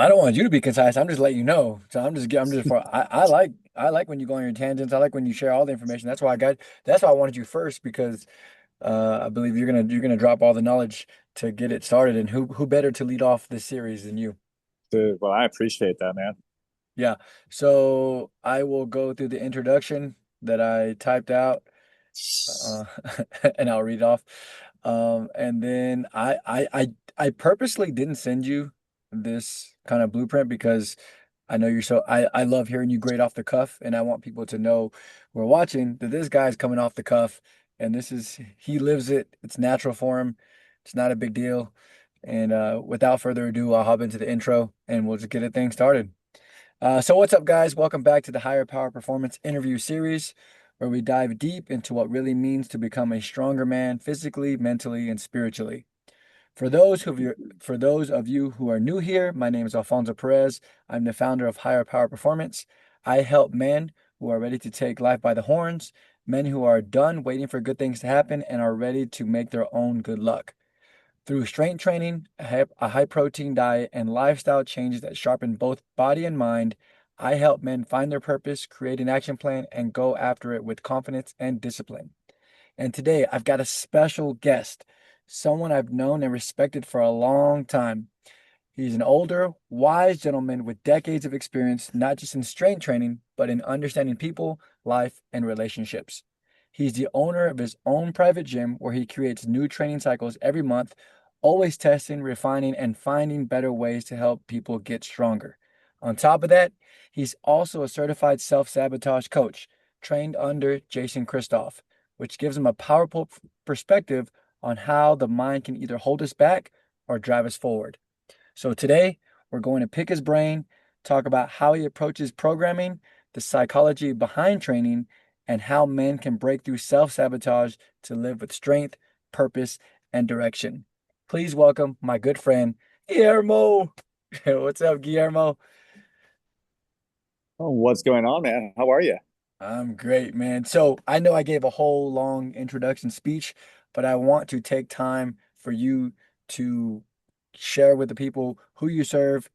I don't want you to be concise. I'm just letting you know. So I'm just for I like when you go on your tangents. I like when you share all the information. That's why I wanted you first because I believe you're gonna drop all the knowledge to get it started. And who better to lead off this series than you? Dude, well, I appreciate that, man. Yeah. So I will go through the introduction that I typed out, uh, and I'll read it off. And then I purposely didn't send you this kind of blueprint because I know I love hearing you grade off the cuff, and I want people to know who are watching that this guy's coming off the cuff, and he lives it. It's natural for him. It's not a big deal. And without further ado, I'll hop into the intro and we'll just get a thing started. So what's up, guys? Welcome back to the Higher Power Performance interview series, where we dive deep into what really means to become a stronger man physically, mentally, and spiritually. For those of you who are new here, my name is Alfonso Perez. I'm the founder of Higher Power Performance. I help men who are ready to take life by the horns, men who are done waiting for good things to happen and are ready to make their own good luck. Through strength training, a high protein diet, and lifestyle changes that sharpen both body and mind, I help men find their purpose, create an action plan, and go after it with confidence and discipline. And today I've got a special guest, someone I've known and respected for a long time. He's an older, wise gentleman with decades of experience, not just in strength training, but in understanding people, life, and relationships. He's the owner of his own private gym where he creates new training cycles every month, always testing, refining, and finding better ways to help people get stronger. On top of that, he's also a certified self-sabotage coach trained under Jason Christoff, which gives him a powerful perspective on how the mind can either hold us back or drive us forward. So today we're going to pick his brain, talk about how he approaches programming, the psychology behind training, and how men can break through self-sabotage to live with strength, purpose, and direction. Please welcome my good friend, Guillermo. What's up, Guillermo? Oh, what's going on, man? How are you? I'm great, man. So I know I gave a whole long introduction speech, but I want to take time for you to share with the people who you serve,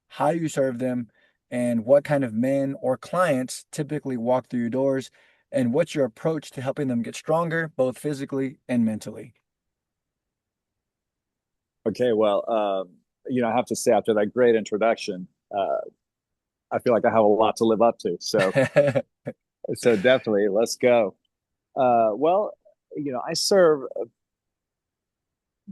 how you serve them, and what kind of men or clients typically walk through your doors, and what's your approach to helping them get stronger, both physically and mentally. Okay, well, I have to say after that great introduction, I feel like I have a lot to live up to. So definitely, let's go. Well, I serve.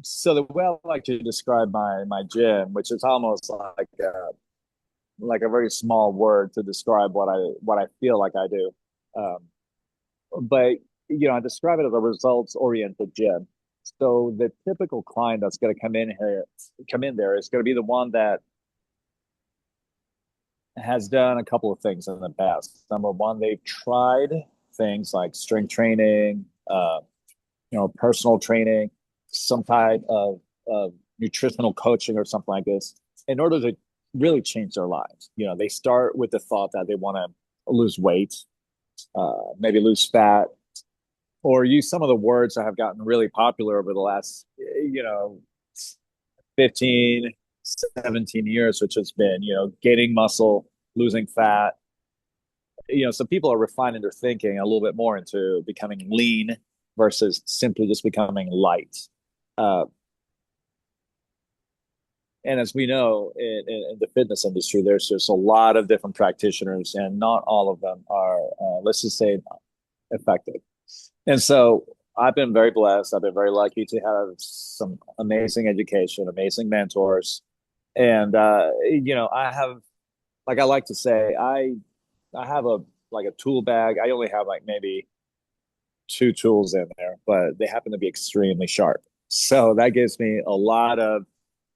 So the way I like to describe my gym, which is almost like a very small word to describe what I feel like I do. Um, but I describe it as a results oriented gym. So the typical client that's going to come in there is going to be the one that has done a couple of things in the past. Number one, they've tried things like strength training, personal training, some type of nutritional coaching or something like this in order to really change their lives. They start with the thought that they want to lose weight, maybe lose fat, or use some of the words that have gotten really popular over the last, 15, 17 years, which has been, gaining muscle, losing fat. So people are refining their thinking a little bit more into becoming lean versus simply just becoming light. Uh, and as we know, in the fitness industry, there's just a lot of different practitioners, and not all of them are, let's just say, effective. And so I've been very blessed. I've been very lucky to have some amazing education, amazing mentors. And I have, like I like to say, I have a tool bag. I only have like maybe two tools in there, but they happen to be extremely sharp. So that gives me a lot of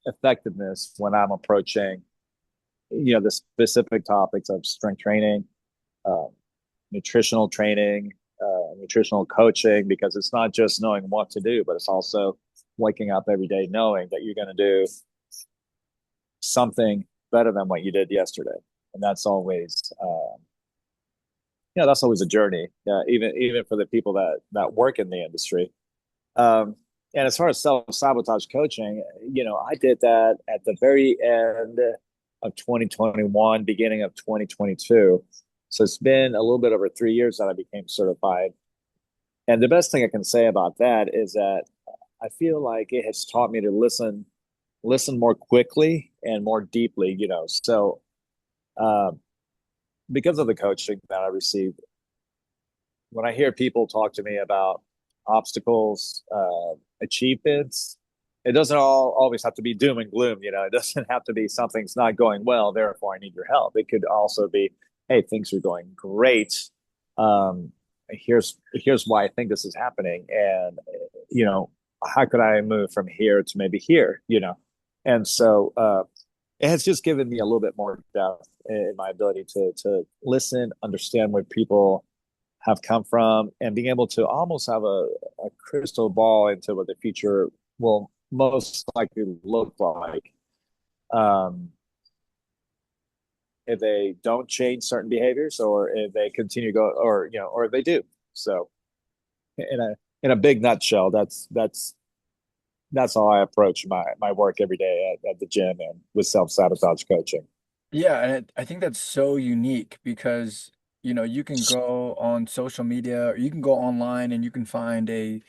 effectiveness when I'm approaching, the specific topics of strength training, uh, nutritional training, nutritional coaching, because it's not just knowing what to do, but it's also waking up every day knowing that you're going to do something better than what you did yesterday. And that's always a journey. Yeah, even for the people that work in the industry. Um, and as far as self sabotage coaching, I did that at the very end. of 2021, beginning of 2022. So it's been a little bit over 3 years that I became certified. And the best thing I can say about that is that I feel like it has taught me to listen more quickly and more deeply, So uh, because of the coaching that I received, when I hear people talk to me about obstacles, achievements, it doesn't always have to be doom and gloom. It doesn't have to be something's not going well, therefore I need your help. It could also be, hey, things are going great. Um, here's why I think this is happening, and you know, how could I move from here to maybe here? And so it has just given me a little bit more depth in my ability to listen, understand where people have come from, and being able to almost have a crystal ball into what the future will most likely look like. Um, if they don't change certain behaviors, or if they continue to go, or if they do. So, in a big nutshell, that's how I approach my work every day at the gym and with self-sabotage coaching. Yeah, and I think that's so unique because, you can go on social media or you can go online and you can find a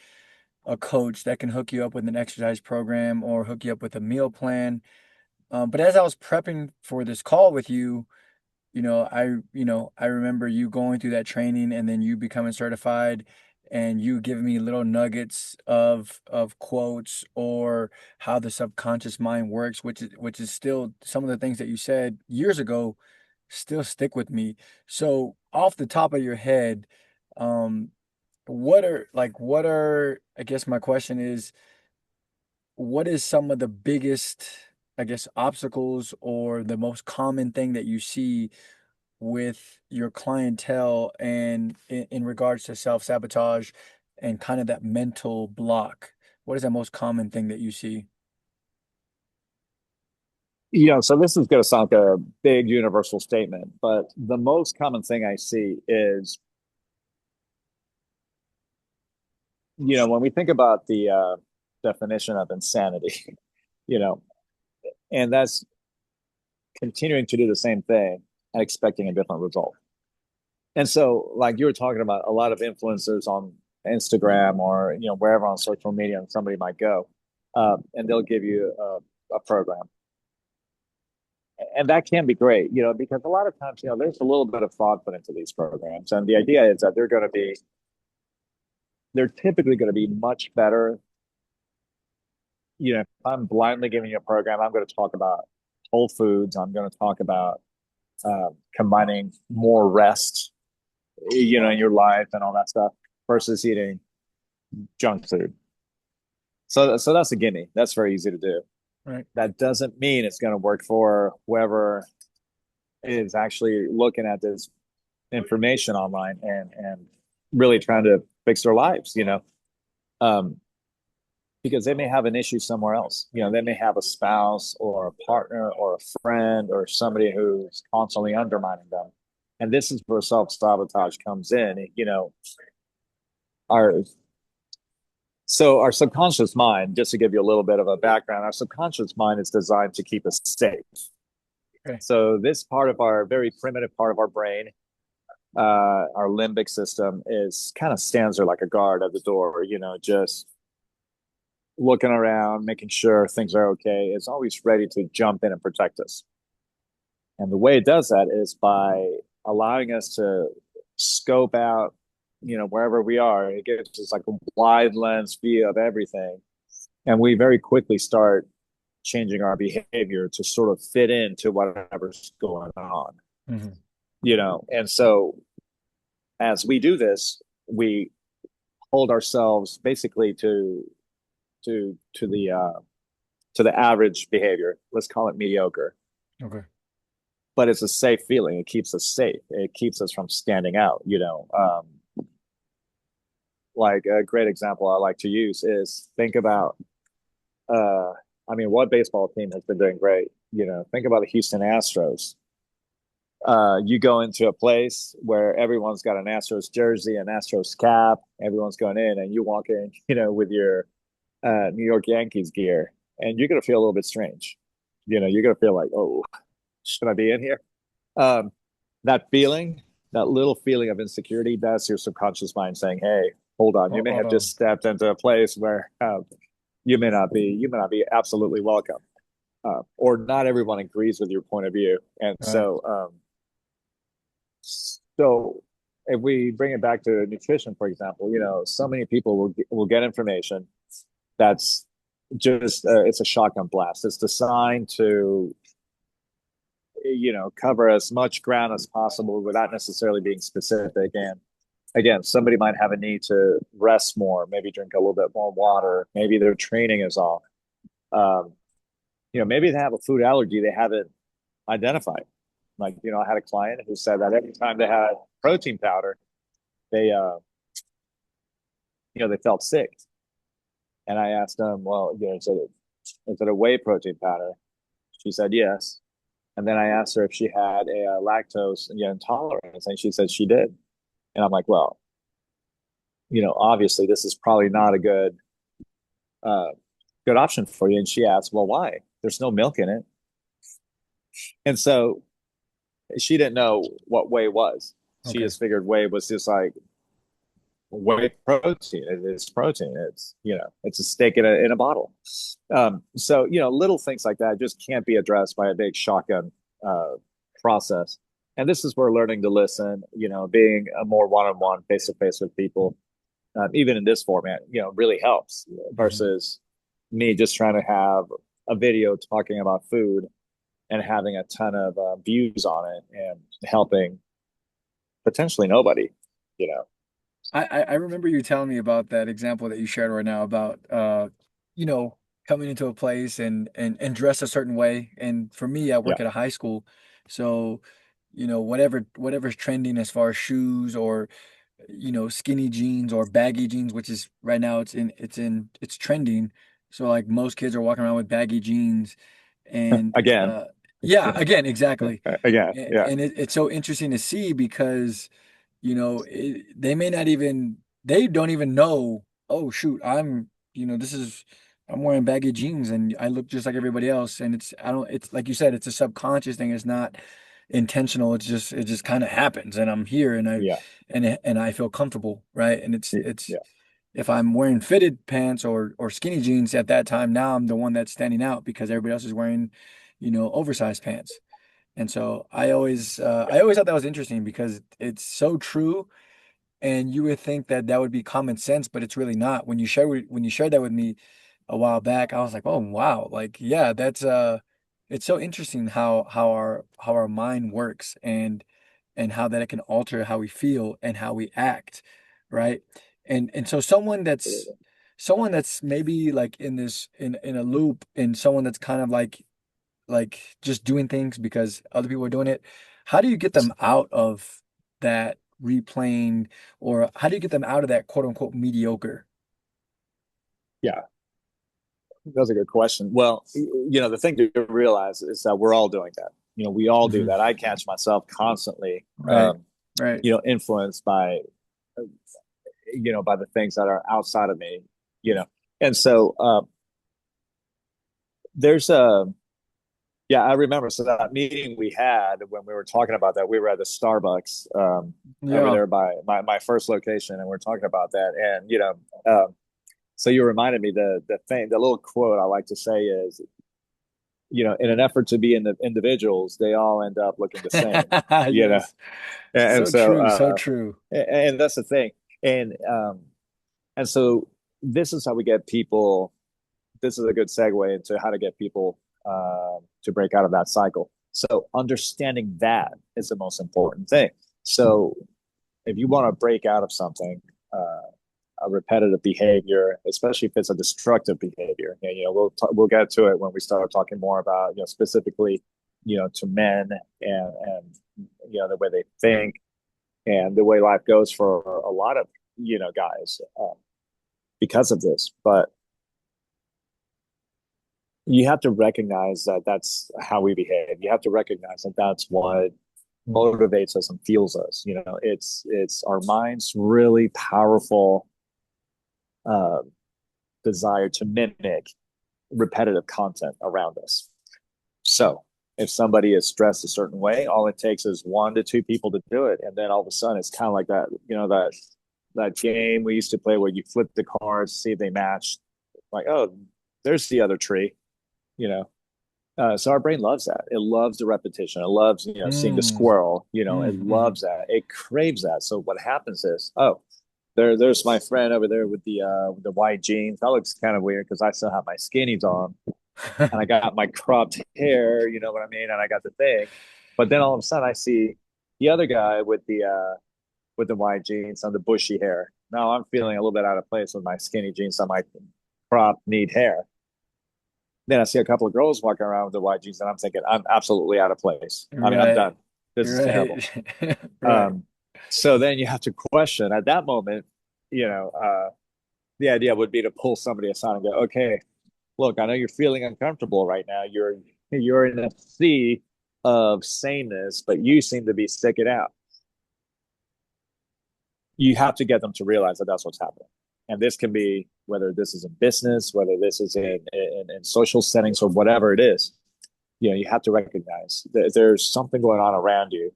coach that can hook you up with an exercise program or hook you up with a meal plan. But as I was prepping for this call with you, I remember you going through that training and then you becoming certified and you giving me little nuggets of quotes or how the subconscious mind works, which is still some of the things that you said years ago still stick with me. So off the top of your head, um, what are, I guess my question is, what is some of the biggest, I guess, obstacles or the most common thing that you see with your clientele and in regards to self-sabotage and kind of that mental block? What is the most common thing that you see? So this is going to sound like a big universal statement, but the most common thing I see is, when we think about the definition of insanity, you know, and that's continuing to do the same thing and expecting a different result. And so, like you were talking about, a lot of influencers on Instagram or wherever on social media, and somebody might go, and they'll give you a program, and that can be great, because a lot of times, there's a little bit of thought put into these programs, and the idea is that they're typically going to be much better. If I'm blindly giving you a program, I'm going to talk about whole foods. I'm going to talk about combining more rest, in your life and all that stuff versus eating junk food. So that's a gimme. That's very easy to do. Right. That doesn't mean it's going to work for whoever is actually looking at this information online and really trying to fix their lives, um, because they may have an issue somewhere else. They may have a spouse or a partner or a friend or somebody who's constantly undermining them. And this is where self-sabotage comes in. Our our subconscious mind, just to give you a little bit of a background, our subconscious mind is designed to keep us safe. Okay. So this part of our very primitive part of our brain, our limbic system, is kind of stands there like a guard at the door, just looking around, making sure things are okay. It's always ready to jump in and protect us. And the way it does that is by allowing us to scope out, wherever we are. It gives us like a wide lens view of everything. And we very quickly start changing our behavior to sort of fit into whatever's going on, Hmm. And so as we do this, we hold ourselves basically to the average behavior. Let's call it mediocre. Okay. But it's a safe feeling. It keeps us safe. It keeps us from standing out. Like a great example I like to use is think about, uh, I mean, what baseball team has been doing great? Think about the Houston Astros. You go into a place where everyone's got an Astros jersey, an Astros cap, everyone's going in, and you walk in, with your New York Yankees gear, and you're gonna feel a little bit strange. You're gonna feel like, oh. should I be in here? Um, that feeling, that little feeling of insecurity, that's your subconscious mind saying, "Hey, hold on, you may Hold have on. just stepped into a place where you may not be absolutely welcome, or not everyone agrees with your point of view." And Right. so if we bring it back to nutrition, for example, so many people will get information that's just it's a shotgun blast. It's designed to cover as much ground as possible without necessarily being specific. And again, somebody might have a need to rest more, maybe drink a little bit more water, maybe their training is off. Um, maybe they have a food allergy they haven't identified. Like, I had a client who said that every time they had protein powder, they they felt sick. And I asked them, well, is it a whey protein powder? She said yes. And then I asked her if she had a lactose intolerance, and she said she did. And I'm like, well, obviously this is probably not a uh, good option for you. And she asked, well, why? There's no milk in it. And so she didn't know what whey was. She Okay. just figured whey was just like whey protein. It's protein. It's a steak in a bottle. So little things like that just can't be addressed by a big shotgun uh, process. And this is where learning to listen, being a more one-on-one, face-to-face with people, even in this format, really helps Hmm. versus me just trying to have a video talking about food and having a ton of views on it and helping potentially nobody, you know. I remember you telling me about that example that you shared right now about you know, coming into a place and dress a certain way. And for me, I Yeah. work at a high school, so whatever's trending as far as shoes or skinny jeans or baggy jeans, which is right now it's trending. So like most kids are walking around with baggy jeans and Again. yeah, again, exactly. Again. Yeah. And it's so interesting to see because they may not even they don't even know, oh shoot, I'm wearing baggy jeans and I look just like everybody else. And it's like you said, it's a subconscious thing. It's not intentional. It just kind of happens and I'm here Yeah. and I feel comfortable, right? And it's Yeah. if I'm wearing fitted pants or skinny jeans at that time, now I'm the one that's standing out because everybody else is wearing, oversized pants. And so I always thought that was interesting because it's so true, and you would think that that would be common sense, but it's really not. When you shared that with me a while back, I was like, oh wow, like yeah, that's it's so interesting how our mind works and how that it can alter how we feel and how we act, right? And so someone that's maybe like in this in a loop and someone that's kind of like just doing things because other people are doing it. How do you get them out of that replaying, or how do you get them out of that quote unquote mediocre? Yeah. That's a good question. Well, the thing to realize is that we're all doing that. We all do Hmm. that. I catch myself constantly, Right, right. influenced uh, by the things that are outside of me, you know. And so there's yeah, I remember. So that meeting we had when we were talking about that, we were at the Starbucks over Yeah. there by my first location, and we're talking about that. And so you reminded me the little quote I like to say is, in an effort to be in the individuals, they all end up looking the same, you know. Yes. And So so true, so true. and that's the thing. And so this is how we get people. This is a good segue into how to get people to break out of that cycle. So understanding that is the most important thing. So if you want to break out of something, a repetitive behavior, especially if it's a destructive behavior, and, we'll get to it when we start talking more about specifically to men and the way they think and the way life goes for a lot of guys because of this. But you have to recognize that that's how we behave. You have to recognize that that's what motivates us and fuels us. It's our mind's really powerful uh, desire to mimic repetitive content around us. So If somebody is stressed a certain way, all it takes is one to two people to do it, and then all of a sudden it's kind of like that, that game we used to play where you flip the cards, see if they match. Like, oh, there's the other tree, you know. So our brain loves that. It loves the repetition. It loves, seeing the Mm, squirrel. It mhm. loves that. It craves that. So what happens is, oh, there's my friend over there with the white jeans. That looks kind of weird because I still have my skinnies on and I got my cropped hair. You know what I mean? And I got the thing. But then all of a sudden, I see the other guy with the white jeans and the bushy hair. Now I'm feeling a little bit out of place with my skinny jeans and my cropped neat hair. Then I see a couple of girls walking around with the white jeans, and I'm thinking, I'm absolutely out of place. I mean, I'm Right. done. This is terrible. Right. Right. Um, so then you have to question at that moment, you know, uh, the idea would be to pull somebody aside and go, okay, look, I know you're feeling uncomfortable right now. You're in a sea of sameness, but you seem to be sticking out. You have to get them to realize that that's what's happening. And this can be whether this is in business, whether this is in social settings or whatever it is. You have to recognize that there's something going on around you.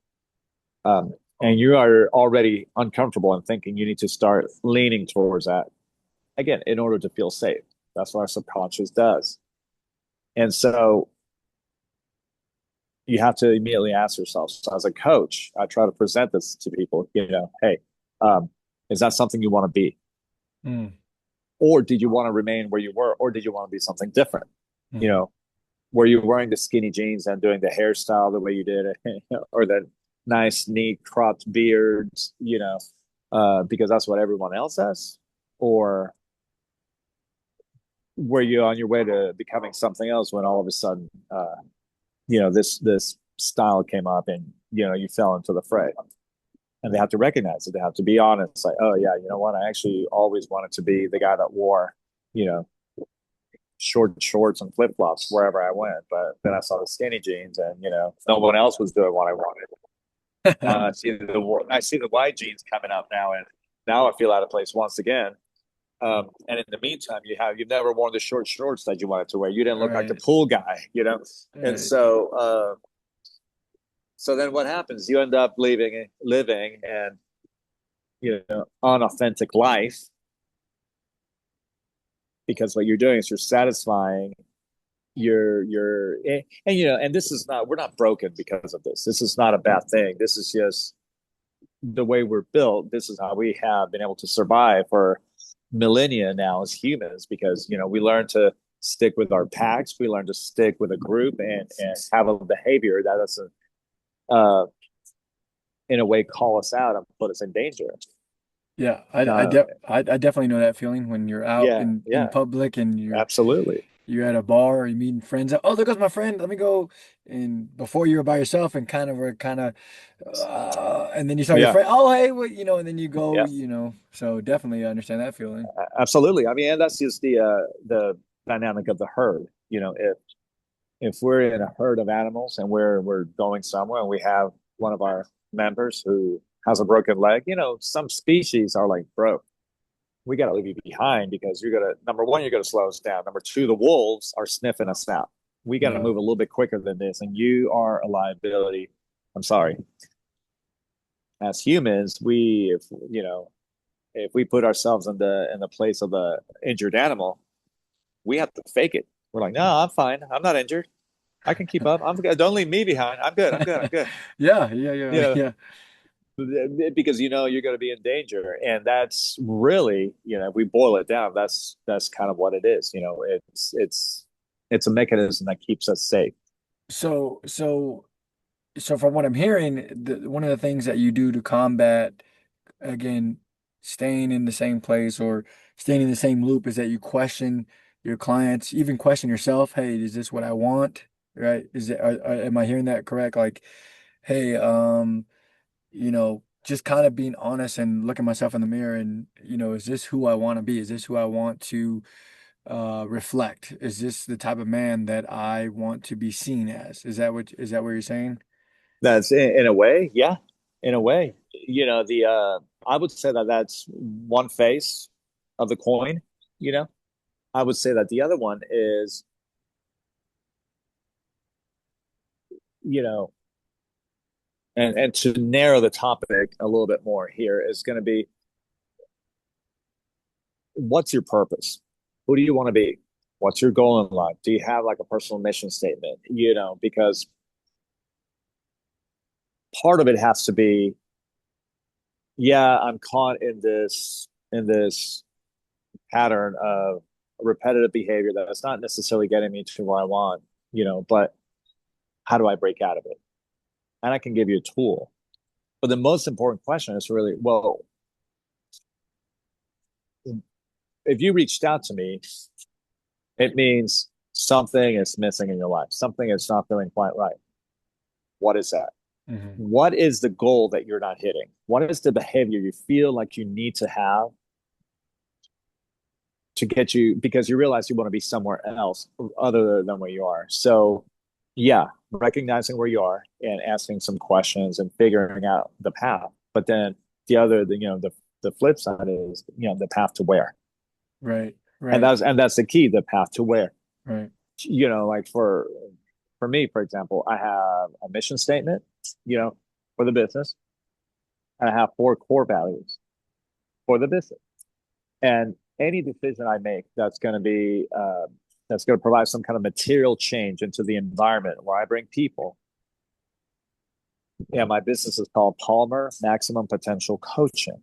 And you are already uncomfortable and thinking you need to start leaning towards that again in order to feel safe. That's what our subconscious does. And so you have to immediately ask yourself. So as a coach, I try to present this to people, hey, um, is that something you want to be? Mm, Or did you want to remain where you were? Or did you want to be something different? You mhm. know, were you wearing the skinny jeans and doing the hairstyle the way you did it, or the nice, neat, cropped beards, because that's what everyone else has? Or were you on your way to becoming something else when all of a sudden, this style came up and, you fell into the fray? And they have to recognize it. They have to be honest. Like, oh yeah, you know what? I actually always wanted to be the guy that wore, you know, short shorts and flip flops wherever I went. But then I saw the skinny jeans, and no one else was doing what I wanted. Now I see the wide jeans coming up now, and now I feel out of place once again. And in the meantime, you've never worn the short shorts that you wanted to wear. You didn't look like the Right. pool guy. And Right. so then what happens? You end up living and unauthentic life because what you're doing is you're satisfying and this is not we're not broken because of this. This is not a bad thing. This is just the way we're built. This is how we have been able to survive for millennia now as humans because we learn to stick with our packs, we learn to stick with a group and have a behavior that doesn't uh in a way call us out and put us in danger. Yeah, I, uh de I definitely know that feeling when you're out yeah, in yeah, public and absolutely. you're at a bar or you're meeting friends. Oh, there goes my friend. Let me go. And before you were by yourself and and then you saw your Yeah, friend. Oh, hey, and then you yeah, go. So definitely I understand that feeling. absolutely. I mean, and that's just the dynamic of the herd. If we're in a herd of animals and we're going somewhere and we have one of our members who has a broken leg, some species are like, bro, we got to leave you behind because you're gonna number one, you're gonna slow us down. Number two, the wolves are sniffing us out. We got to Yeah. move a little bit quicker than this, and you are a liability. I'm sorry. As humans, if we put ourselves in the place of the injured animal, we have to fake it. We're like, no, I'm fine. I'm not injured. I can keep up. I'm good. Don't leave me behind. I'm good. I'm good. I'm good. Yeah, yeah, You yeah, know, yeah. because you're going to be in danger, and that's really, if we boil it down, that's kind of what it is. It's a mechanism that keeps us safe. So, so, so from what I'm hearing, one of the things that you do to combat, again, staying in the same place or staying in the same loop is that you question your clients, even question yourself. Hey, is this what I want? Right? Am I hearing that correct? Like, hey, just kind of being honest and looking myself in the mirror and, is this who I want to be? Is this who I want to reflect? Is this the type of man that I want to be seen as? Is that what you're saying? That's in a way, yeah, in a way. The I would say that that's one face of the coin. You know, I would say that the other one is you know, and to narrow the topic a little bit more here is going to be, what's your purpose? Who do you want to be? What's your goal in life? Do you have like a personal mission statement? Because part of it has to be, yeah, I'm caught in this pattern of repetitive behavior that's not necessarily getting me to where I want, but how do I break out of it? And I can give you a tool. But the most important question is really, well, if you reached out to me, it means something is missing in your life. Something is not feeling quite right. What is that? Hmm. What is the goal that you're not hitting? What is the behavior you feel like you need to have to get you, because you realize you want to be somewhere else other than where you are? So, yeah, recognizing where you are and asking some questions and figuring out the path. But then the flip side is, the path to where. Right, And right, that's the key, the path to where. right. Like for me, for example, I have a mission statement, for the business, and I have four core values for the business. And any decision I make that's going to provide some kind of material change into the environment where I bring people. Yeah, my business is called Palmer Maximum Potential Coaching.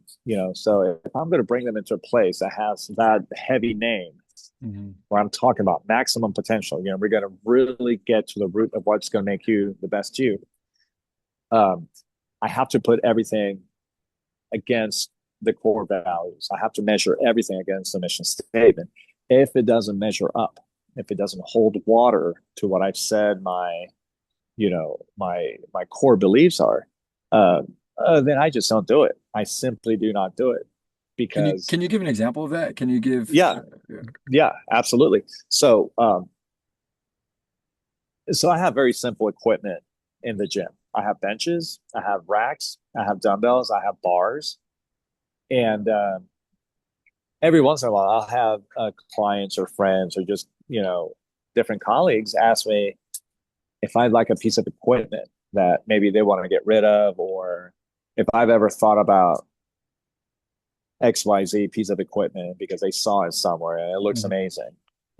So if I'm going to bring them into a place that has that heavy name, Hmm. where I'm talking about maximum potential, we're going to really get to the root of what's going to make you the best you. Um, I have to put everything against the core values. I have to measure everything against the mission statement. If it doesn't measure up, if it doesn't hold water to what I've said my core beliefs are, uh, then I just don't do it. I simply do not do it Can you because, can you give an example of that? Can you give yeah, yeah, absolutely. So I have very simple equipment in the gym. I have benches, I have racks, I have dumbbells, I have bars, and every once in a while, I'll have clients or friends or just different colleagues ask me if I'd like a piece of equipment that maybe they want to get rid of, or if I've ever thought about XYZ piece of equipment because they saw it somewhere and it looks Mhm. amazing.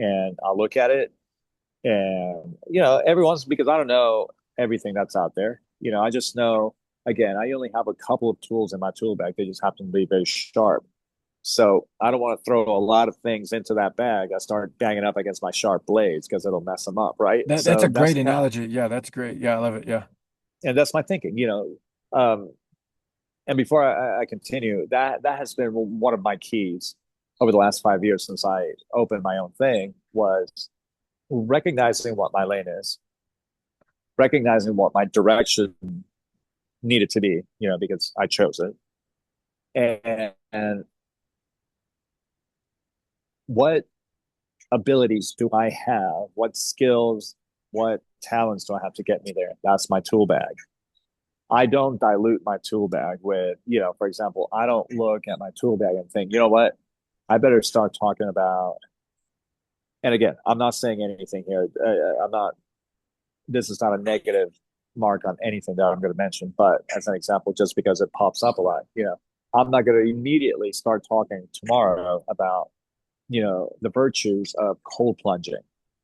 And I'll look at it, and every once, because I don't know everything that's out there. I just know, again, I only have a couple of tools in my tool bag. They just happen to be very sharp. So I don't want to throw a lot of things into that bag. I start banging up against my sharp blades because it'll mess them up, right? That's a So great analogy. Yeah, that's great. Yeah, I love it. Yeah. that's my thinking. Um, and before I continue, that has been one of my keys over the last 5 years since I opened my own thing, was recognizing what my lane is, recognizing what my direction needed to be, because I chose it, and what abilities do I have? What skills, what talents do I have to get me there? That's my tool bag. I don't dilute my tool bag with, for example, I don't look at my tool bag and think, you know what, I better start talking about. And again, I'm not saying anything here. I'm not, this is not a negative mark on anything that I'm going to mention, but as an example, just because it pops up a lot, I'm not going to immediately start talking tomorrow about the virtues of cold plunging.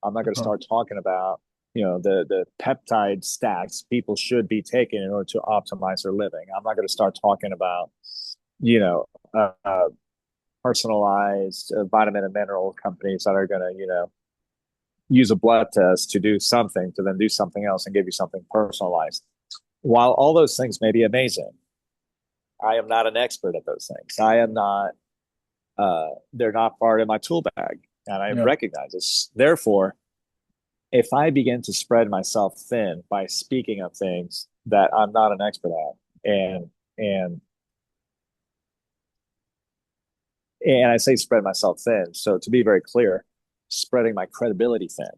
I'm not going to Oh, start talking about the peptide stacks people should be taking in order to optimize their living. I'm not going to start talking about you know personalized vitamin and mineral companies that are going to use a blood test to do something to then do something else and give you something personalized. While all those things may be amazing, I am not an expert at those things. I am not. They're not part of my tool bag, and I yeah. recognize this. Therefore, if I begin to spread myself thin by speaking of things that I'm not an expert at, and and I say spread myself thin, so to be very clear, spreading my credibility thin,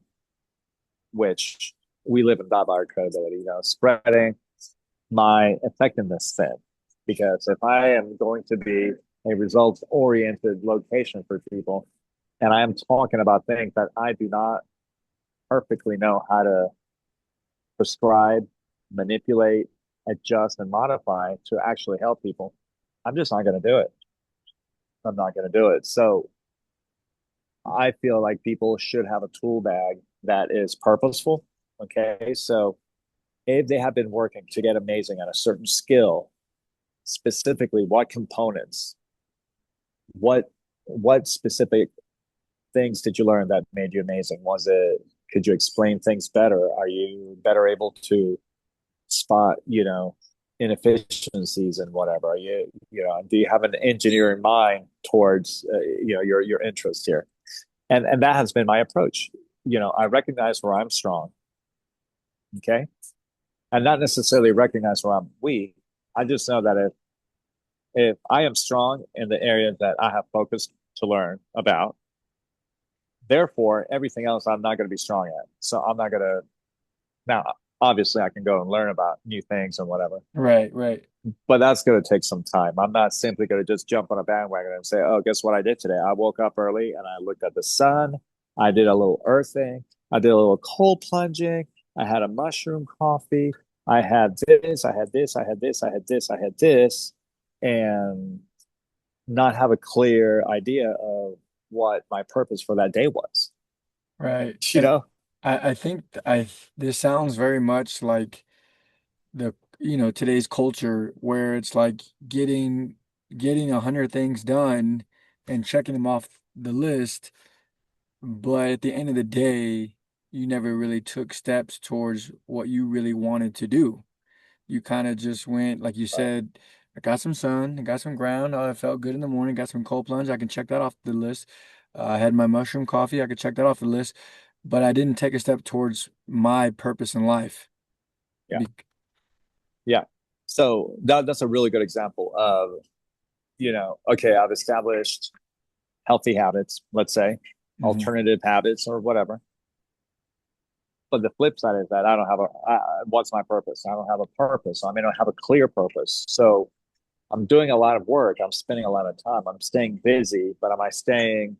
which we live and die by our credibility, spreading my effectiveness thin. Because if I am going to be a results oriented location for people, and I am talking about things that I do not perfectly know how to prescribe, manipulate, adjust, and modify to actually help people, I'm just not going to do it. I'm not going to do it. So I feel like people should have a tool bag that is purposeful. Okay. So if they have been working to get amazing at a certain skill, specifically what components, what what specific things did you learn that made you amazing? Was it, could you explain things better? Are you better able to spot, inefficiencies and whatever? Are you, do you have an engineering mind towards, your interest here? And that has been my approach. I recognize where I'm strong, okay, and not necessarily recognize where I'm weak. I just know that if I am strong in the areas that I have focused to learn about, therefore everything else I'm not going to be strong at. So I'm not going to now. Obviously, I can go and learn about new things and whatever, Right, right, but that's going to take some time. I'm not simply going to just jump on a bandwagon and say, "Oh, guess what I did today? I woke up early and I looked at the sun. I did a little earthing. I did a little cold plunging. I had a mushroom coffee. I had this. I had this. I had this. I had this. I had this," and not have a clear idea of what my purpose for that day was. right. You And know? I think this sounds very much like the today's culture where it's like getting 100 things done and checking them off the list, but at the end of the day, you never really took steps towards what you really wanted to do. You kind of just went, like you said, I got some sun, I got some ground, I felt good in the morning, got some cold plunge, I can check that off the list. I had my mushroom coffee, I could check that off the list, but I didn't take a step towards my purpose in life. Yeah. Be Yeah. So that's a really good example of, okay, I've established healthy habits, let's say, Mhm. alternative habits or whatever. But the flip side is that I don't have what's my purpose? I don't have a purpose. I mean, I don't have a clear purpose. So I'm doing a lot of work. I'm spending a lot of time. I'm staying busy, but am I staying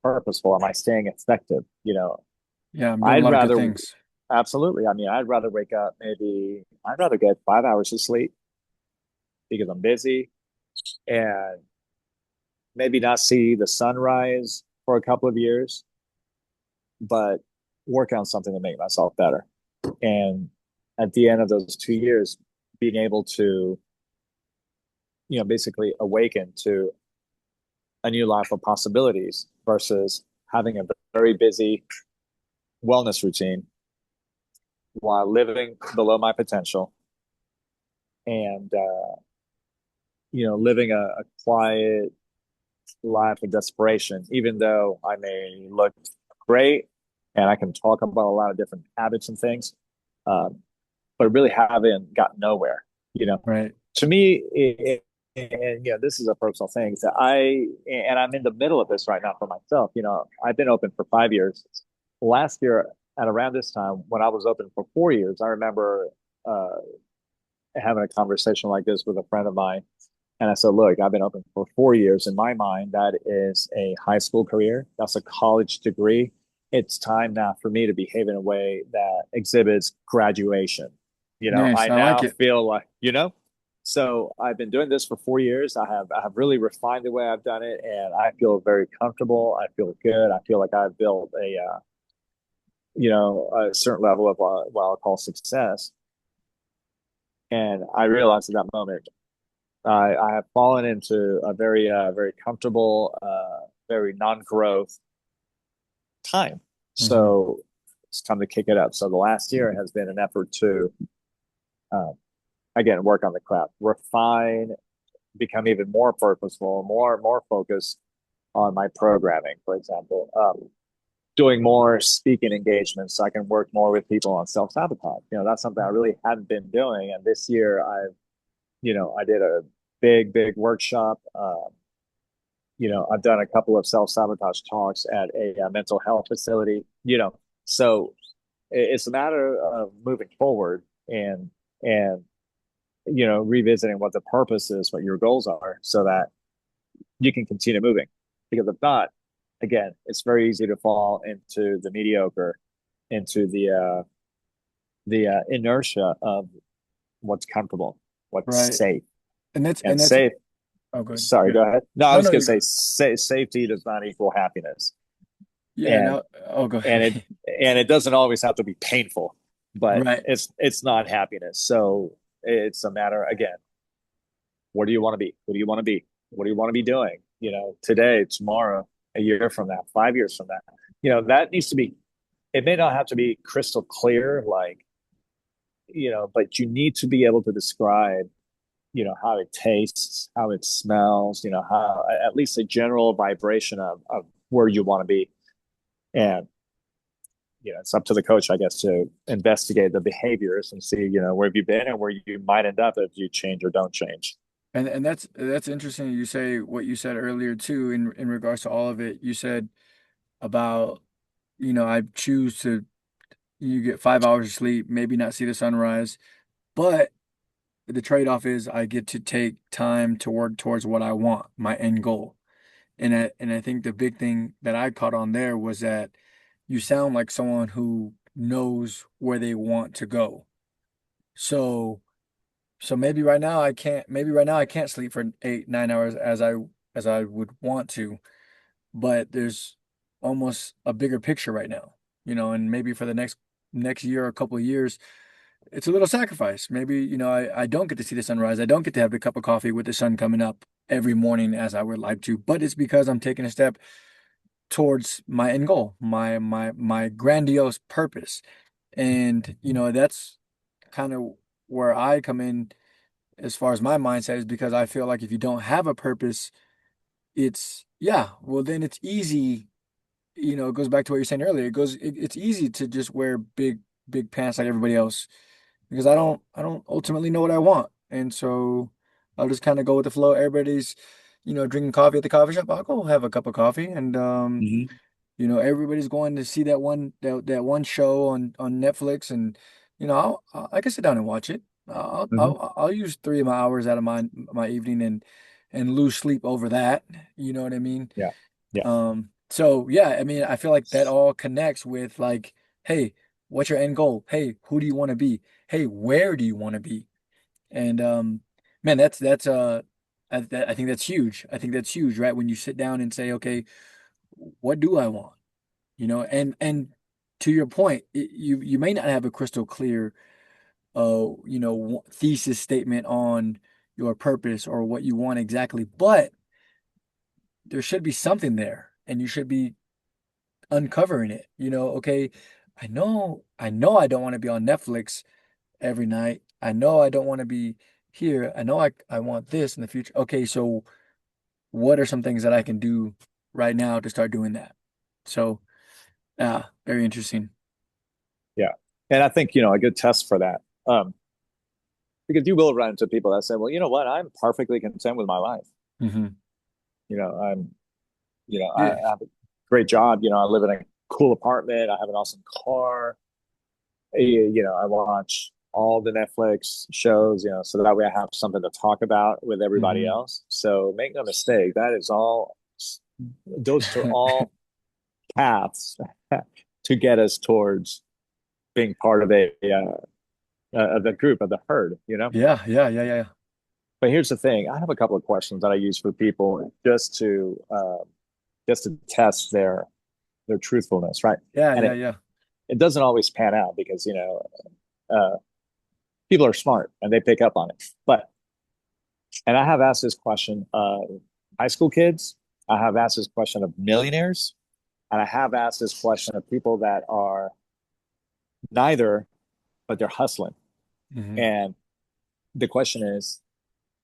purposeful? Am I staying effective? Yeah, I'm doing a I'd lot of good rather, things. absolutely. I mean, I'd rather wake up I'd rather get 5 hours of sleep because I'm busy and maybe not see the sunrise for a couple of years, but work on something to make myself better. And at the end of those 2 years, being able to, basically awaken to a new life of possibilities versus having a very busy wellness routine while living below my potential and, living a quiet life of desperation, even though I may look great and I can talk about a lot of different habits and things, um, but really haven't gotten nowhere. Right. To me, and this is a personal thing. So and I'm in the middle of this right now for myself. I've been open for 5 years. Last year, at around this time, when I was open for 4 years, I remember uh, having a conversation like this with a friend of mine. And I said, look, I've been open for 4 years. In my mind, that is a high school career. That's a college degree. It's time now for me to behave in a way that exhibits graduation. Nice. I I like now it. feel like, so I've been doing this for 4 years. I have really refined the way I've done it, and I feel very comfortable. I feel good. I feel like I've built a certain level of what I'll call success. And I realized at that moment I have fallen into a very comfortable, very non-growth time. Hmm. So it's time to kick it up. So the last year has been an effort to, uh, again, work on the craft, refine, become even more purposeful, more focused on my programming, for example. Doing more speaking engagements so I can work more with people on self-sabotage. That's something I really hadn't been doing. And this year I did a big workshop. I've done a couple of self-sabotage talks at a mental health facility, so it's a matter of moving forward and revisiting what the purpose is, what your goals are, so that you can continue moving. Because if not, again, it's very easy to fall into the mediocre, into the the inertia of what's comfortable, what's Right. safe, And and that's safe. oh good. Sorry, Yeah. go ahead. No, I No, was no, going you to say go. safety does not equal happiness, Yeah, and no. Oh, go and ahead. it doesn't always have to be painful, but Right. it's not happiness. So it's a matter again. What do you want to be? What do you want to be? What do you want to be doing? Today, tomorrow, a year from that, 5 years from that. That needs to be. It may not have to be crystal clear, like but you need to be able to describe how it tastes, how it smells, how at least a general vibration of where you want to be. And it's up to the coach, I guess, to investigate the behaviors and see, where have you been and where you might end up if you change or don't change. And that's interesting. You say what you said earlier too, in regards to all of it. You said about, I choose to you get 5 hours of sleep, maybe not see the sunrise, but the trade-off is I get to take time to work towards what I want, my end goal. And I think the big thing that I caught on there was that you sound like someone who knows where they want to go. So so maybe right now I can't sleep for 8, 9 hours as I would want to, but there's almost a bigger picture right now, and maybe for the next year or a couple of years, it's a little sacrifice. Maybe, I don't get to see the sunrise. I don't get to have a cup of coffee with the sun coming up every morning as I would like to, but it's because I'm taking a step towards my end goal, my grandiose purpose. And, that's kind of where I come in as far as my mindset is because I feel like if you don't have a purpose, yeah, well then it's easy, it goes back to what you're saying earlier. It's easy to just wear big pants like everybody else because I don't ultimately know what I want. And so I'll just kind of go with the flow. Everybody's, drinking coffee at the coffee shop. I'll go have a cup of coffee and Mm-hmm. everybody's going to see that one show on Netflix, and I can sit down and watch it. Mm-hmm. I'll use 3 of my hours out of my evening and lose sleep over that. You know what I mean? Yeah. Yeah. So yeah, I mean, I feel like that all connects with like, hey, what's your end goal? Hey, who do you want to be? Hey, where do you want to be? And man, I think that's huge. I think that's huge, right? When you sit down and say, okay, what do I want? And to your point, you may not have a crystal clear thesis statement on your purpose or what you want exactly, but there should be something there and you should be uncovering it. Okay, I know I don't want to be on Netflix every night. I know I don't want to be here. I know I want this in the future. Okay, so what are some things that I can do right now to start doing that? So, yeah, very interesting. Yeah. And I think, a good test for that, because you will run into people that say, well, you know what? I'm perfectly content with my life. Hmm. I'm, Yeah. I have a great job. I live in a cool apartment. I have an awesome car. I watch all the Netflix shows, so that way I have something to talk about with everybody Hmm. else. So make no mistake, those are all paths to get us towards being part of the group of the herd. Yeah, yeah, yeah, yeah. But here's the thing: I have a couple of questions that I use for people just to test their truthfulness, right? Yeah, And yeah, it yeah. it doesn't always pan out because uh, people are smart and they pick up on it. And I have asked this question of high school kids. I have asked this question of millionaires, and I have asked this question of people that are neither, but they're hustling. Hmm. And the question is,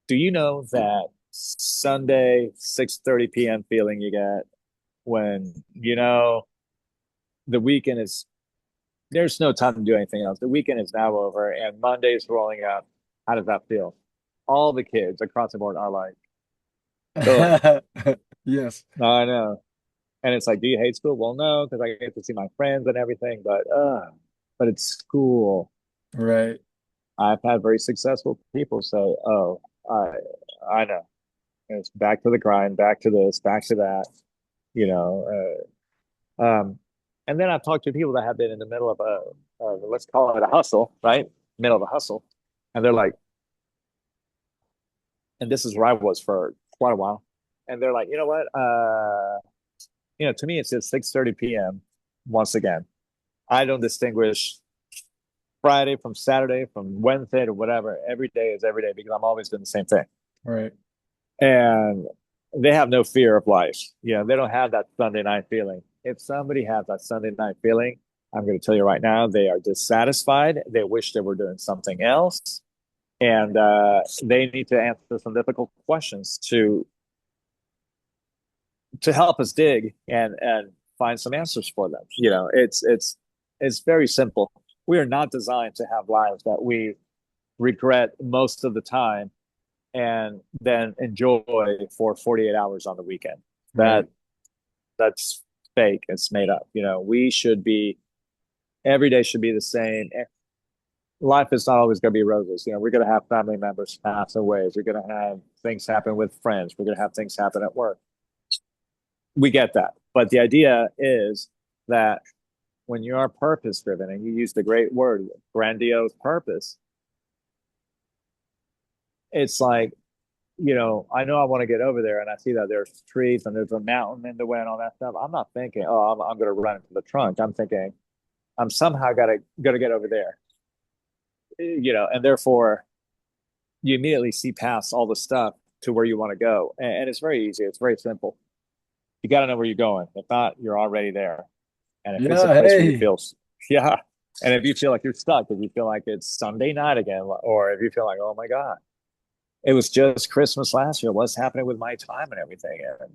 do you know that Sunday 6:30 p.m. feeling you get when the weekend is there's no time to do anything else. The weekend is now over and Monday's rolling up. How does that feel? All the kids across the board are like, oh, Yes, I know. And it's like, do you hate school? Well, no, because I get to see my friends and everything, but it's school. right. I've had very successful people say, oh, I know. And it's back to the grind, back to this, back to that, you know. And then I've talked to people that have been in the middle of let's call it a hustle, right? Middle of a hustle. And they're like, and this is where I was for quite a while. And they're like, you know what? To me, it's at 6:30 p.m. Once again, I don't distinguish Friday from Saturday, from Wednesday to whatever. Every day is every day because I'm always doing the same thing. Right. And they have no fear of life. They don't have that Sunday night feeling. If somebody has that Sunday night feeling, I'm going to tell you right now, they are dissatisfied. They wish they were doing something else. And they need to answer some difficult questions to help us dig and find some answers for them. It's very simple. We are not designed to have lives that we regret most of the time and then enjoy for 48 hours on the weekend. Right. That's fake. It's made up. We should be every day should be the same. Life is not always going to be roses. We're going to have family members pass away. We're going to have things happen with friends. We're going to have things happen at work. We get that. But the idea is that when you are purpose driven and you use the great word, grandiose purpose, it's like, I know I want to get over there and I see that there's trees and there's a mountain in the way and all that stuff. I'm not thinking, oh, I'm going to run into the trunk. I'm thinking, I'm somehow gotta get over there, and therefore you immediately see past all the stuff to where you want to go. And it's very easy. It's very simple. You got to know where you're going. If not, you're already there. And if it's a Yeah. place where you Hey. feel, yeah. And if you feel like you're stuck, if you feel like it's Sunday night again, or if you feel like, oh my God, it was just Christmas last year, what's happening with my time and everything? And,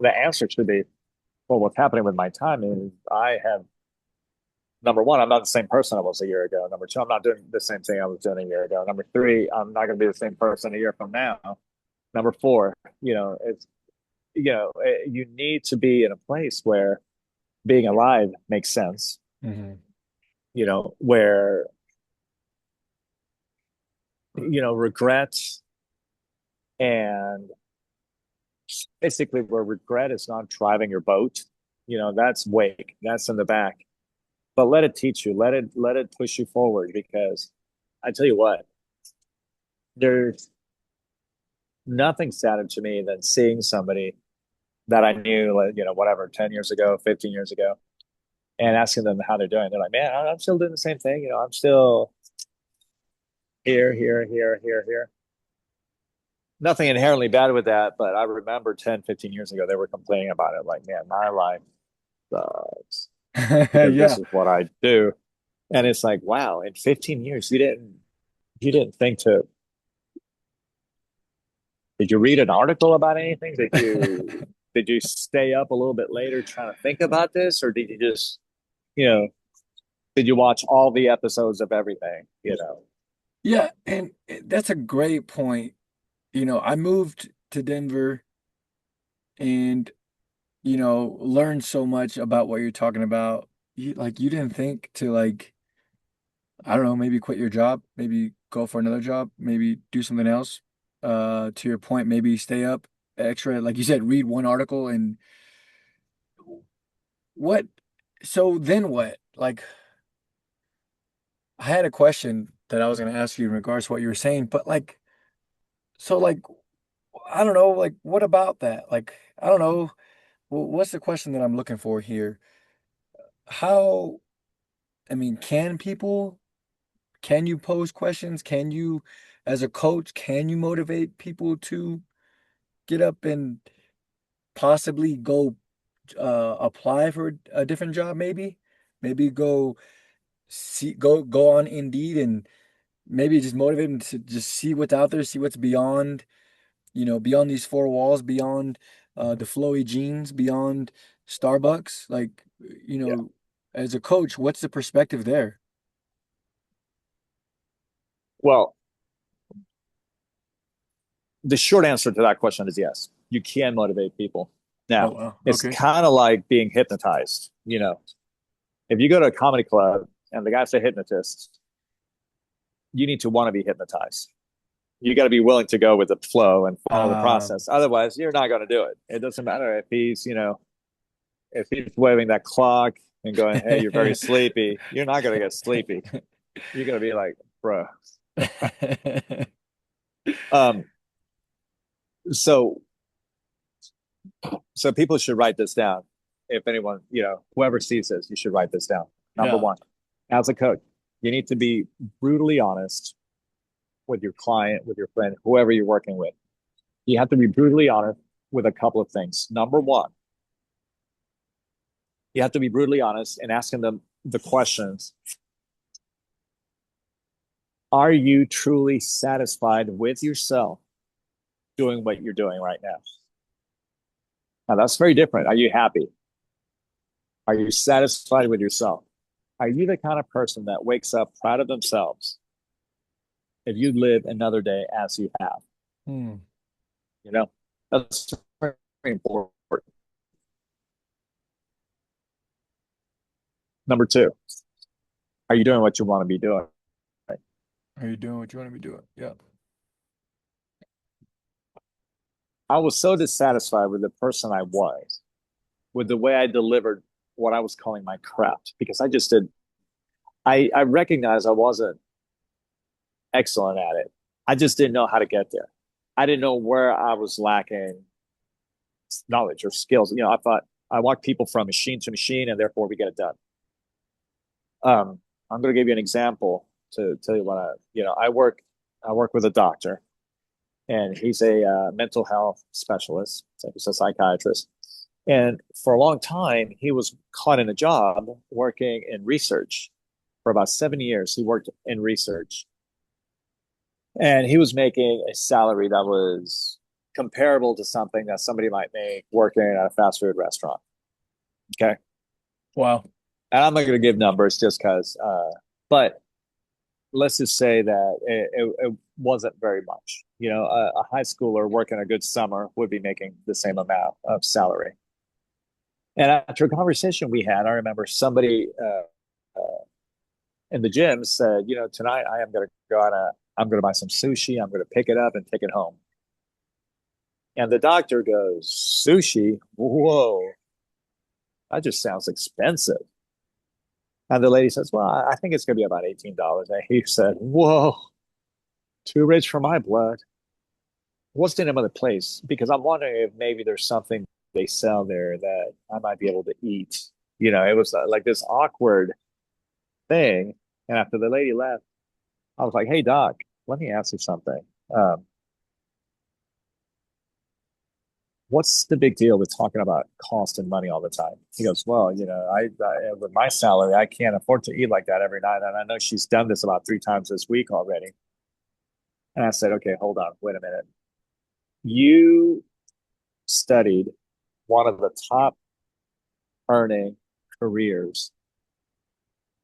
the answer should be, well, what's happening with my time is I have, number one, I'm not the same person I was a year ago. Number two, I'm not doing the same thing I was doing a year ago. Number three, I'm not going to be the same person a year from now. Number four, it's, you need to be in a place where being alive makes sense, Hmm. where, regret and basically where regret is not driving your boat, that's wake, that's in the back. But let it teach you, let it push you forward because I tell you what, there's nothing sadder to me than seeing somebody that I knew, like, whatever, 10 years ago, 15 years ago, and asking them how they're doing. They're like, man, I'm still doing the same thing. I'm still here, here, here, here, here. Nothing inherently bad with that, but I remember 10, 15 years ago, they were complaining about it. Like, man, my life sucks because Yeah. this is what I do. And it's like, wow, in 15 years, you didn't think to, did you read an article about anything? Did you stay up a little bit later trying to think about this, or did you just, you know, did you watch all the episodes of everything? Yeah, and that's a great point. I moved to Denver and, learned so much about what you're talking about. You didn't think to I don't know, maybe quit your job, maybe go for another job, maybe do something else. To your point, maybe stay up extra, like you said, read one article and what, so then what? Like, I had a question that I was going to ask you in regards to what you were saying, but so I don't know, what about that? I don't know. What's the question that I'm looking for here? How, I mean, can you pose questions? As a coach, can you motivate people to get up and possibly go apply for a different job, maybe? Maybe go on Indeed and maybe just motivate them to just see what's out there, see what's beyond, beyond these four walls, beyond the flowy jeans, beyond Starbucks. Yeah. As a coach, what's the perspective there? Well, the short answer to that question is yes. You can motivate people. Oh, Now, wow. it's Okay. kind of like being hypnotized. If you go to a comedy club and the guy's a hypnotist, you need to want to be hypnotized. You got to be willing to go with the flow and follow the Uh, process. Otherwise, you're not going to do it. It doesn't matter if he's, if he's waving that clock and going, "Hey, you're very sleepy," you're not gonna get sleepy. You're gonna be like, "Bro." Um, so so people should write this down. If anyone, whoever sees this, you should write this down. Number Yeah. one, as a coach, you need to be brutally honest with your client, with your friend, whoever you're working with. You have to be brutally honest with a couple of things. Number one, you have to be brutally honest and asking them the questions. Are you truly satisfied with yourself doing what you're doing right now? Now, that's very different. Are you happy? Are you satisfied with yourself? Are you the kind of person that wakes up proud of themselves if you live another day as you have? Hmm. You know, that's very important. Number two, are you doing what you want to be doing? Are you doing what you want to be doing? Yeah. I was so dissatisfied with the person I was, with the way I delivered what I was calling my craft, because I just did. I recognized I wasn't excellent at it. I just didn't know how to get there. I didn't know where I was lacking knowledge or skills. I thought I walk people from machine to machine, and therefore we get it done. I'm going to give you an example to tell you what I work with a doctor, and he's a mental health specialist. So he's a psychiatrist. And for a long time, he was caught in a job working in research. For about 7 years, he worked in research. And he was making a salary that was comparable to something that somebody might make working at a fast food restaurant. Okay. Wow. And I'm not going to give numbers just because, but let's just say that it wasn't very much. A high schooler working a good summer would be making the same amount of salary. And after a conversation we had, I remember somebody in the gym said, tonight I am going to go on I'm going to buy some sushi. I'm going to pick it up and take it home. And the doctor goes, "Sushi? Whoa, that just sounds expensive." And the lady says, "Well, I think it's going to be about $18." And he said, "Whoa, too rich for my blood. What's the name of the place? Because I'm wondering if maybe there's something they sell there that I might be able to eat." It was like this awkward thing. And after the lady left, I was like, "Hey, doc, let me ask you something. Um, what's the big deal with talking about cost and money all the time?" He goes, "Well, with my salary, I can't afford to eat like that every night. And I know she's done this about 3 times this week already." And I said, "Okay, hold on, wait a minute. You studied one of the top earning careers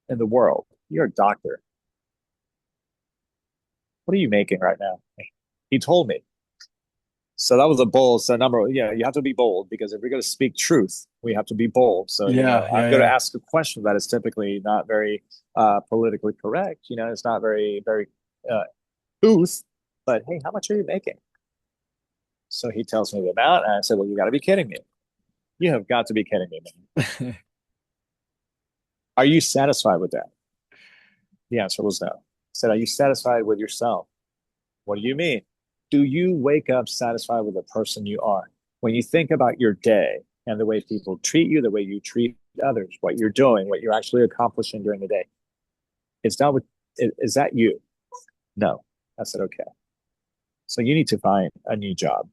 in the world. You're a doctor. What are you making right now?" He told me. So that was a bold. So number, you have to be bold, because if we're going to speak truth, we have to be bold. So, Yeah. I'm Yeah. going to Yeah. ask a question that is typically not very politically correct. It's not very, very uh, truth, but hey, how much are you making? So he tells me the amount. And I said, "Well, you got to be kidding me. You have got to be kidding me, man. Are you satisfied with that?" The answer was no. I said, "Are you satisfied with yourself?" "What do you mean?" "Do you wake up satisfied with the person you are? When you think about your day and the way people treat you, the way you treat others, what you're doing, what you're actually accomplishing during the day, it's not what is that you?" "No." I said, "Okay. So you need to find a new job.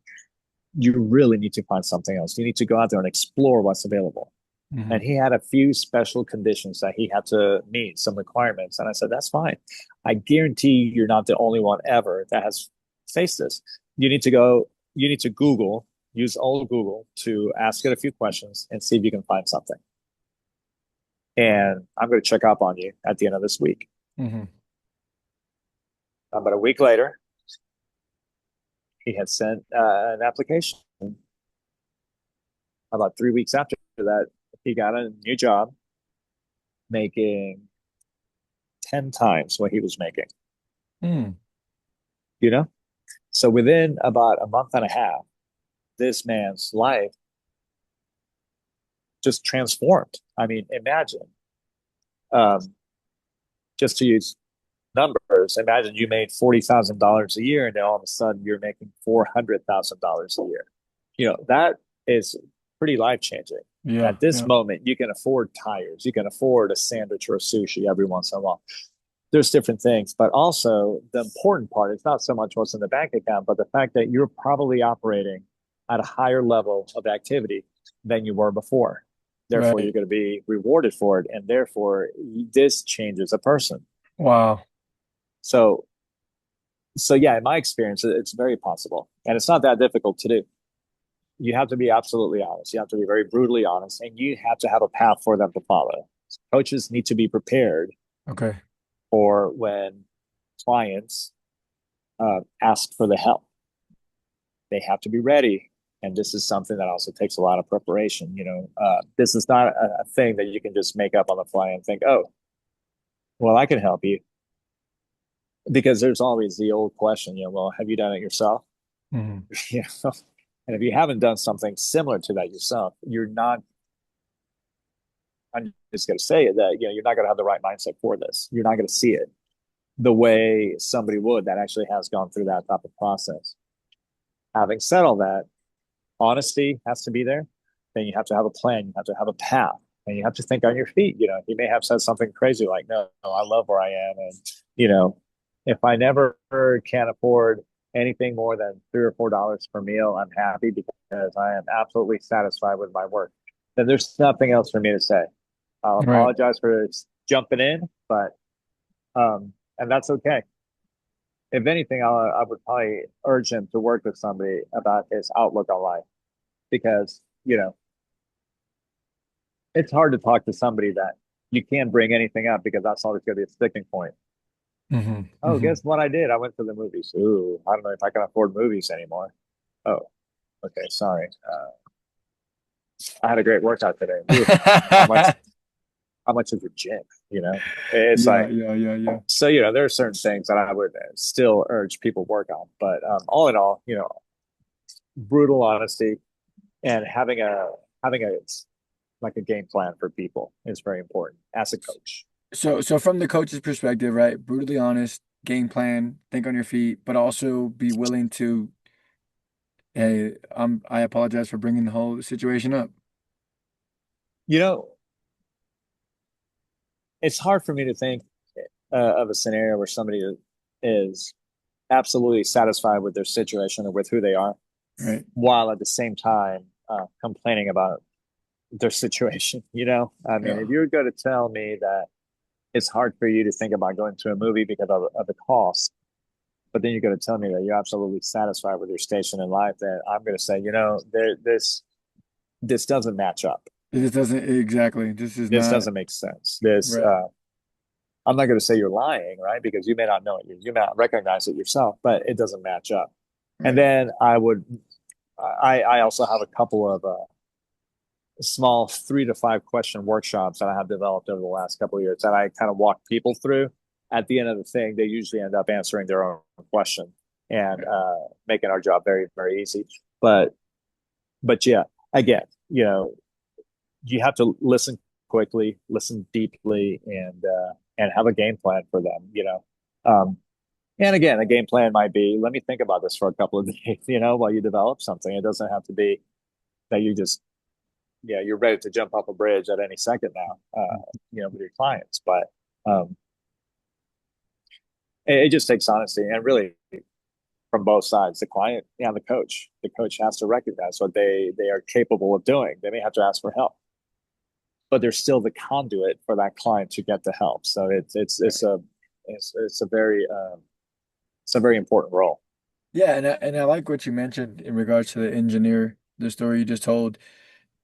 You really need to find something else. You need to go out there and explore what's available." Hmm. And he had a few special conditions that he had to meet, some requirements. And I said, "That's fine. I guarantee you're not the only one ever that has faced this. You need to Google, use old Google to ask it a few questions and see if you can find something. And I'm going to check up on you at the end of this week." Hmm. About a week later, he had sent an application. About 3 weeks after that, he got a new job making 10 times what he was making, Hmm. you know? So within about a month and a half, this man's life just transformed. I mean, imagine, um, just to use numbers, imagine you made $40,000 a year and then all of a sudden you're making $400,000 a year. That is pretty life changing. Yeah, At this yeah, moment, you can afford tires, you can afford a sandwich or a sushi every once in a while. There's different things, but also the important part is not so much what's in the bank account, but the fact that you're probably operating at a higher level of activity than you were before. Therefore, you're right. going to be rewarded for it, and therefore, this changes a person. Wow. So, so yeah, in my experience, it's very possible, and it's not that difficult to do. You have to be absolutely honest. You have to be very brutally honest, and you have to have a path for them to follow. Coaches need to be prepared Okay. for when clients ask for the help. They have to be ready. And this is something that also takes a lot of preparation. This is not a thing that you can just make up on the fly and think, oh, well, I can help you. Because there's always the old question, well, have you done it yourself? Hmm. you know, and if you haven't done something similar to that yourself, you're not, I'm just going to say it that, you're not going to have the right mindset for this. You're not going to see it the way somebody would that actually has gone through that type of process. Having said all that, honesty has to be there. Then you have to have a plan. You have to have a path, and you have to think on your feet. You may have said something crazy like, "No, I love where I am," and you know, if I never can afford anything more than $3 or $4 per meal, I'm happy because I am absolutely satisfied with my work. Then there's nothing else for me to say. I'll Right. apologize for jumping in, but and that's okay. If anything, I would probably urge him to work with somebody about his outlook on life because it's hard to talk to somebody that you can't bring anything up because that's always going to be a sticking point. Hmm. Oh, Hmm. guess what I did? I went to the movies. Ooh, I don't know if I can afford movies anymore. Oh, okay, sorry. I had a great workout today. Ooh, how much? How much is the gym? It's Yeah, like yeah, yeah, yeah. so. There are certain things that I would still urge people work on, but all in all, brutal honesty and having a like a game plan for people is very important as a coach. So from the coach's perspective, right? Brutally honest, game plan, think on your feet, but also be willing to, hey, I apologize for bringing the whole situation up. You know, it's hard for me to think of a scenario where somebody is absolutely satisfied with their situation or with who they are, Right. while at the same time complaining about their situation. I mean, Yeah. if you're going to tell me that it's hard for you to think about going to a movie because of the cost, but then you're going to tell me that you're absolutely satisfied with your station in life, then I'm going to say, this doesn't match up. This doesn't exactly. This is This not doesn't make sense. This right. I'm not going to say you're lying, right? Because you may not know it, you may not recognize it yourself, but it doesn't match up. And Right. then I also have a couple of small 3 to 5 question workshops that I have developed over the last couple of years that I kind of walk people through. At the end of the thing, they usually end up answering their own question and Right. making our job very, very easy. But yeah, again, you have to listen quickly, listen deeply, and have a game plan for them. And again, a game plan might be, let me think about this for a couple of days, while you develop something. It doesn't have to be that you just, yeah, you're ready to jump off a bridge at any second now, with your clients. But um, it just takes honesty and really from both sides, the client and the coach. The coach has to recognize what they are capable of doing. They may have to ask for help, but they're still the conduit for that client to get the help. So it's a very important role. Yeah, and I like what you mentioned in regards to the engineer, the story you just told.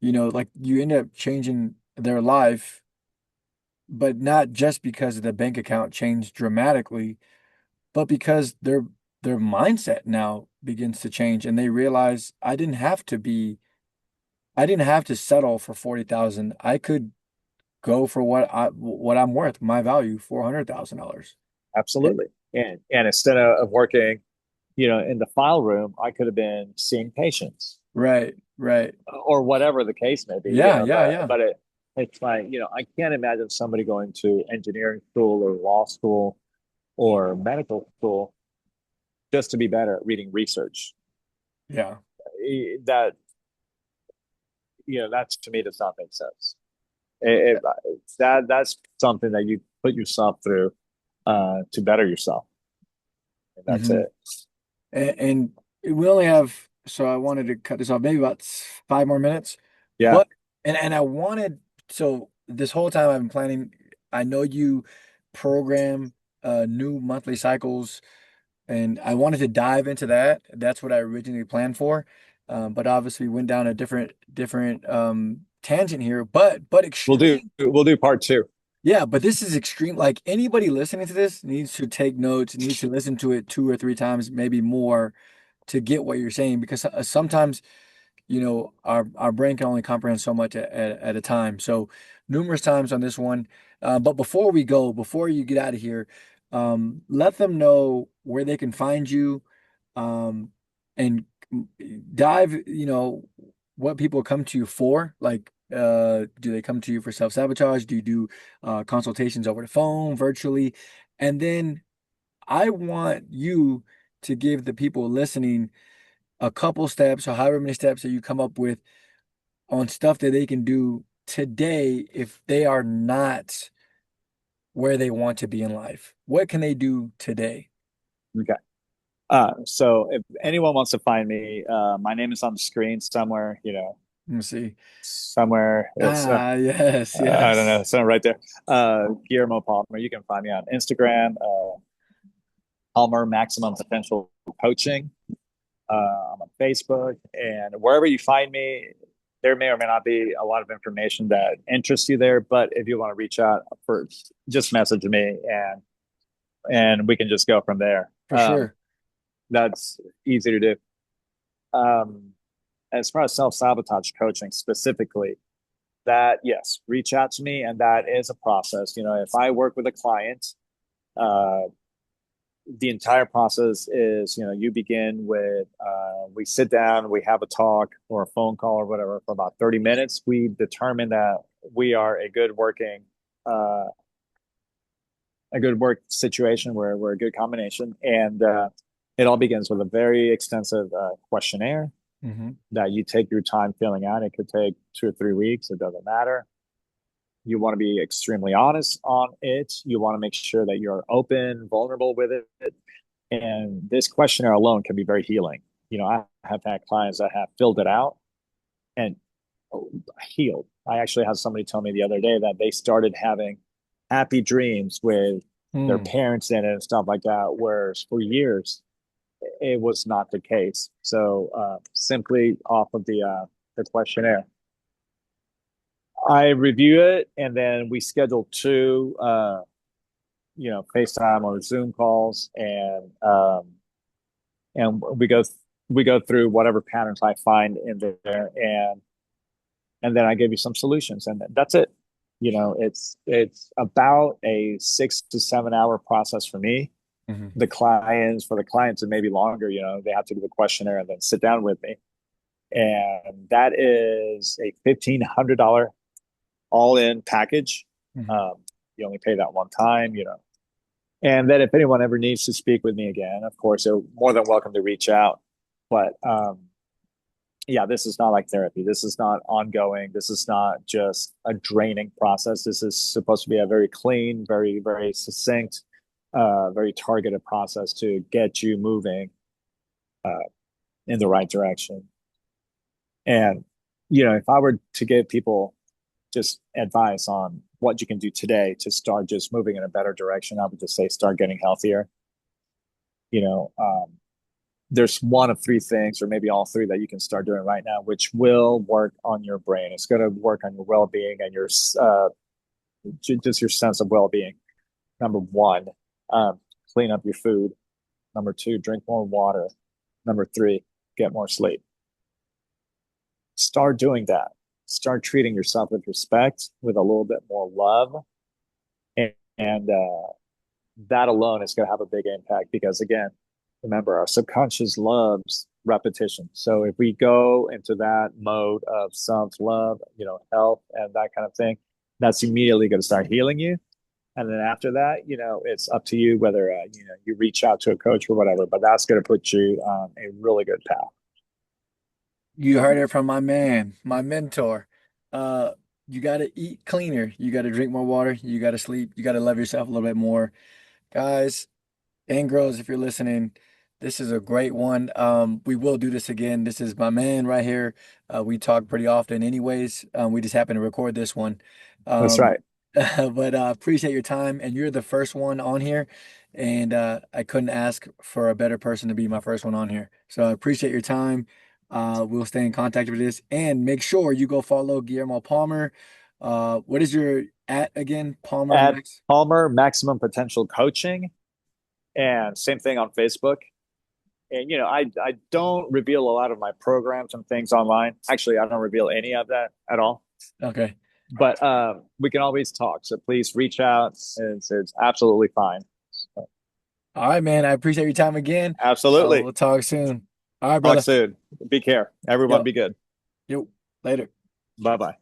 Like you end up changing their life, but not just because the bank account changed dramatically, but because their mindset now begins to change and they realize I didn't have to settle for 40,000. I could go for what I'm worth, my value, $400,000. Absolutely. And instead of working, in the file room, I could have been seeing patients. Right. Right. or whatever the case may be, Yeah, yeah, yeah. but it's like, I can't imagine somebody going to engineering school or law school or medical school just to be better at reading research. Yeah. That, that to me does not make sense. That's something that you put yourself through to better yourself. And that's Hmm. it. And we only have, so I wanted to cut this off maybe about 5 more minutes, Yeah. but and I wanted, so this whole time I've been planning. I know you program new monthly cycles, and I wanted to dive into that. That's what I originally planned for, but obviously went down a different tangent here. But extreme. We'll do part two. Yeah, but this is extreme. Like anybody listening to this needs to take notes, needs to listen to it 2 or 3 times, maybe more, to get what you're saying. Because sometimes, our brain can only comprehend so much at a time. So numerous times on this one. But before we go, before you get out of here, let them know where they can find you, um, and dive, what people come to you for. Like, do they come to you for self-sabotage? Do you do consultations over the phone, virtually? And then I want you to give the people listening a couple steps or however many steps that you come up with on stuff that they can do today if they are not where they want to be in life. What can they do today? Okay. So if anyone wants to find me, my name is on the screen somewhere, Let me see. somewhere. It's, Yes, I don't know, yes. it's not right there. Guillermo Palmer. You can find me on Instagram, Palmer Maximum Potential Coaching. I'm on Facebook, and wherever you find me, there may or may not be a lot of information that interests you there. But if you want to reach out for, just message me, and we can just go from there. For sure. That's easy to do. Um, as far as self-sabotage coaching specifically, that yes, reach out to me, and that is a process. If I work with a client, uh, the entire process is, you begin with, we sit down, we have a talk or a phone call or whatever for about 30 minutes. We determine that we are uh, a good work situation where we're a good combination. And it all begins with a very extensive questionnaire Hmm. that you take your time filling out. It could take 2 or 3 weeks. It doesn't matter. You want to be extremely honest on it. You want to make sure that you're open, vulnerable with it. And this questionnaire alone can be very healing. I have had clients that have filled it out and healed. I actually had somebody tell me the other day that they started having happy dreams with their Hmm. parents in it and stuff like that, whereas for years it was not the case. So simply off of the questionnaire, I review it, and then we schedule two, FaceTime or Zoom calls, and we go through whatever patterns I find in there, and then I give you some solutions, and that's it. It's about a 6 to 7 hour process for me. Hmm. For the clients, it may be longer. They have to do the questionnaire and then sit down with me, and that is a $1,500 all in package. Hmm. Um, you only pay that one time. And then if anyone ever needs to speak with me again, of course, they're more than welcome to reach out. But yeah, this is not like therapy. This is not ongoing. This is not just a draining process. This is supposed to be a very clean, very, very succinct, very targeted process to get you moving uh, in the right direction. And, if I were to give people just advice on what you can do today to start just moving in a better direction, I would just say start getting healthier. You know, um, there's one of three things, or maybe all three, that you can start doing right now, which will work on your brain. It's going to work on your well-being and just your sense of well-being. Number one, clean up your food. Number two, drink more water. Number three, get more sleep. Start doing that. Start treating yourself with respect, with a little bit more love, and that alone is going to have a big impact because, again, remember, our subconscious loves repetition. So if we go into that mode of self-love, health and that kind of thing, that's immediately going to start healing you. And then after that, it's up to you whether you reach out to a coach or whatever. But that's going to put you on a really good path. You heard it from my man, my mentor. Uh, you got to eat cleaner. You got to drink more water. You got to sleep. You got to love yourself a little bit more. Guys and girls, if you're listening, this is a great one. We will do this again. This is my man right here. We talk pretty often anyways. We just happen to record this one. That's Um, right. but appreciate your time, and you're the first one on here, and I couldn't ask for a better person to be my first one on here. So I appreciate your time. We'll stay in contact with this, and make sure you go follow Guillermo Palmer. What is your at again? Palmer At Max. Palmer Maximum Potential Coaching, and same thing on Facebook. And I don't reveal a lot of my programs and things online. Actually, I don't reveal any of that at all. Okay. But we can always talk. So please reach out. It's absolutely fine. So, All right, man. I appreciate your time again. absolutely. We'll talk soon. All right, Talk brother. soon. Be care. Everyone Yep. be good. Yep. Later. Bye bye.